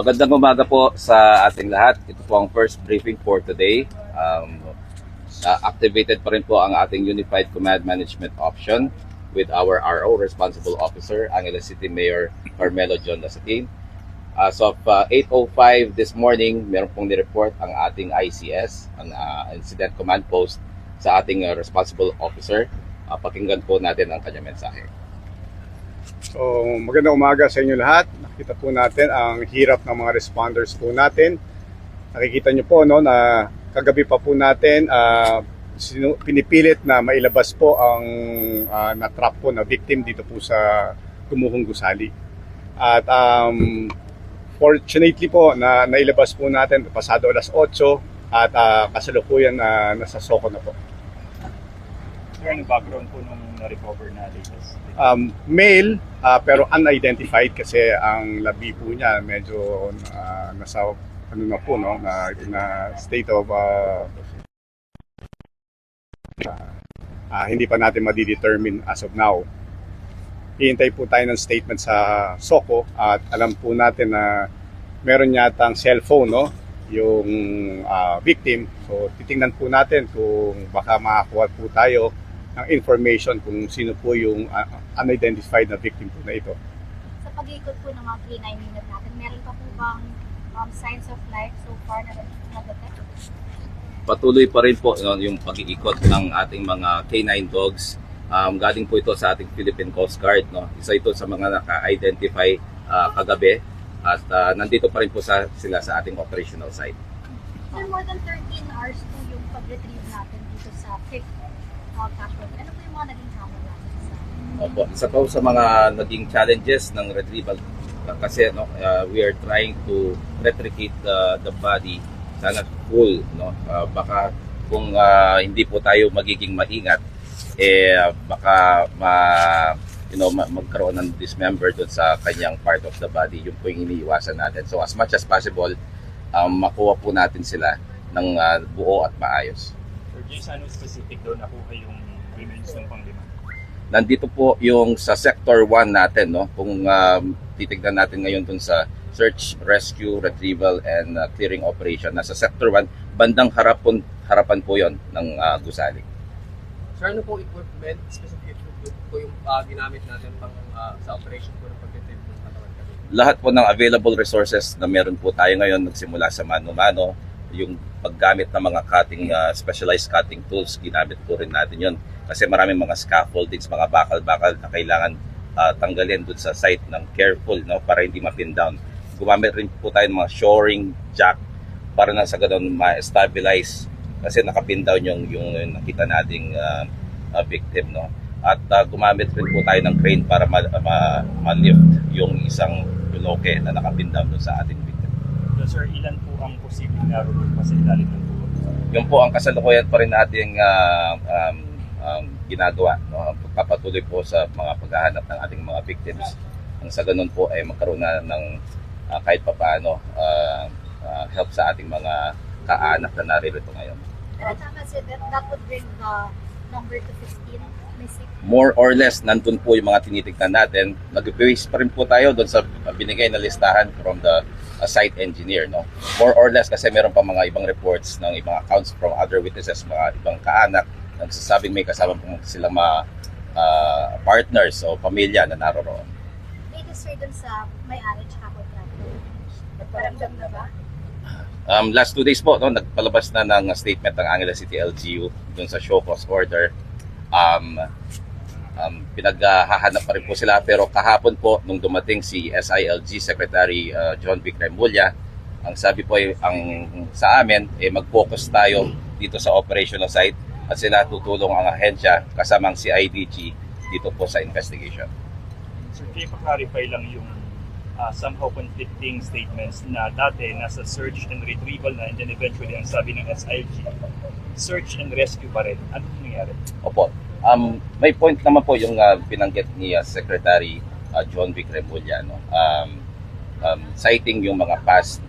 Magandang umaga po sa ating lahat. Ito po ang first briefing for today. Activated pa rin po ang ating Unified Command Management Option with our RO, Responsible Officer, Angeles City Mayor Carmelo John Lasatin. As of 8:05 this morning, meron pong nireport ang ating ICS, ang Incident Command Post sa ating Responsible Officer. Pakinggan po natin ang kanyang mensahe. So, magandang umaga sa inyo lahat. Nakita po natin ang hirap ng mga responders po natin. Nakikita nyo po no, na kagabi pa po natin pinipilit na mailabas po ang na-trap po na victim dito po sa Gumuhong Gusali. At fortunately po na nailabas po natin pasado alas 8 at kasalukuyan na nasa Soco na po. Sir, ano background po nung na-recover na latest? Male, pero unidentified kasi ang labi po niya medyo nasa ano na po no na state of hindi pa natin ma-determine as of now. Hihintay po tayo ng statement sa Soco at alam po natin na meron yatang cellphone no yung victim, so titingnan po natin kung baka makakuha po tayo ng information kung sino po yung unidentified na victim po na ito. Sa pag-iikot po ng mga K9 unit natin, meron pa po bang signs of life so far na detect? Patuloy pa rin po yung pag-iikot ng ating mga K9 dogs. Galing po ito sa ating Philippine Coast Guard. No? Isa ito sa mga naka-identify kagabi at nandito pa rin po sila sa ating operational site. Sir, more than 13 hours po yung pag-retrieve natin dito sa 5th casualty. Ano po yung mga naging hamon natin? Opo, isa po sa mga naging challenges ng retrieval kasi we are trying to replicate the body sana full baka kung hindi po tayo magiging maingat baka magkaroon ng dismember doon sa kanyang part of the body, yung po yung iniiwasan natin. So as much as possible makuha po natin sila ng buo at maayos. Sir James, ano specific daw nakuha yung remains ng panglima? Nandito po yung sa Sector 1 natin, no? Kung titignan natin ngayon dun sa Search, Rescue, Retrieval, and Clearing Operation. Nasa Sector 1, bandang harapan po yon ng gusali. Sir, ano pong equipment, specific equipment po yung ginamit natin pang, sa operation po ng pag-retrieve ng katawan kami? Lahat po ng available resources na meron po tayo ngayon, nagsimula sa mano-mano, yung paggamit ng mga cutting, specialized cutting tools, ginamit po rin natin yon. Kasi maraming mga scaffoldings, mga bakal-bakal na kailangan tanggalin doon sa site ng careful para hindi ma-pin down. Gumamit rin po tayo ng mga shoring jack para na sa ganun ma-stabilize kasi nakapin down yung nakita nating victim. At gumamit rin po tayo ng crane para ma-lift yung isang bloke na nakapin down doon sa ating victim. So, sir, ilan po ang posibleng naroon pa sa ilalim ng tubig? Yun po ang kasalukuyan pa rin nating ginagawa. Pagpapatuloy po sa mga paghahanap ng ating mga victims. Ang sa ganun po ay magkaroon na ng kahit papaano help sa ating mga kaanak na naririto ngayon. Pero tama sir, that would bring the number to 15 missing. More or less, nandun po yung mga tinitignan natin. Nag-base pa rin po tayo doon sa binigay na listahan from the site engineer. More or less kasi meron pa mga ibang reports ng ibang accounts from other witnesses, mga ibang kaanak, nagsasabing may kasama po silang mga partners o pamilya na naroroon. Latest sir dun sa may-ari tsaka contractor. Nagparamdam na ba? Last 2 days po, nagpalabas na ng statement ng Angeles City LGU dun sa show cause order. Pinaghahanap pa rin po sila pero kahapon po nung dumating si SILG Secretary John Vic Remulla, ang sabi po sa amin mag-focus tayo dito sa operational site at sila tutulong ang ahensya kasamang si IDG dito po sa investigation. Sir, can you clarify lang yung somehow conflicting statements na dati nasa search and retrieval na and then eventually ang sabi ng SILG, search and rescue pa rin. Ano nangyari? Opo. May point naman po yung binanggit ni Secretary John Vic Remulla, citing yung mga past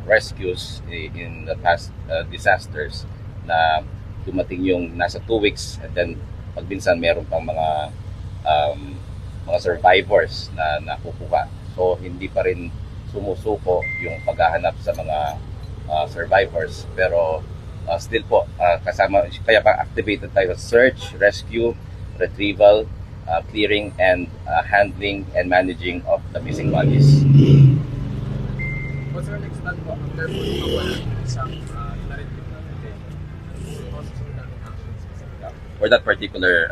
rescues in the past disasters na dumating yung nasa 2 weeks and then pag minsan meron pang mga survivors na nakukuha. So hindi pa rin sumusuko yung paghahanap sa mga survivors. Pero still po, kasama, kaya pa activated tayo sa search, rescue, retrieval, clearing, and handling and managing of the missing bodies. What's our next plan po? After po yung mawala ng isang na-retrieve natin, ano po natin actions specific? For that particular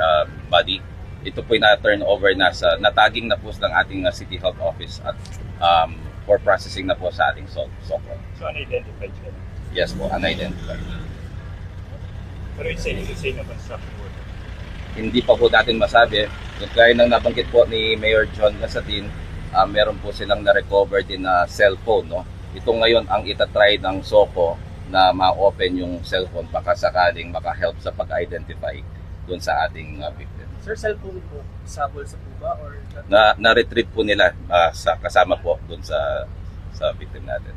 body, ito po na-turn over na sa nataging na po ng ating City Health Office at for processing na po sa ating SOCO. So unidentified siya. Yes po, unidentified. Pero it's say na construction worker. Hindi pa po natin masabi. Kaya nang nabanggit po ni Mayor John Lasatin, meron po silang na-recover din na cellphone. No? Ito ngayon ang itatry ng SOCO na ma-open yung cellphone baka sakaling maka-help sa pag-identify doon sa ating victim. Sir, cellphone po, sa bulsa po ba? Or Na-retrieve po nila sa kasama po doon sa victim natin.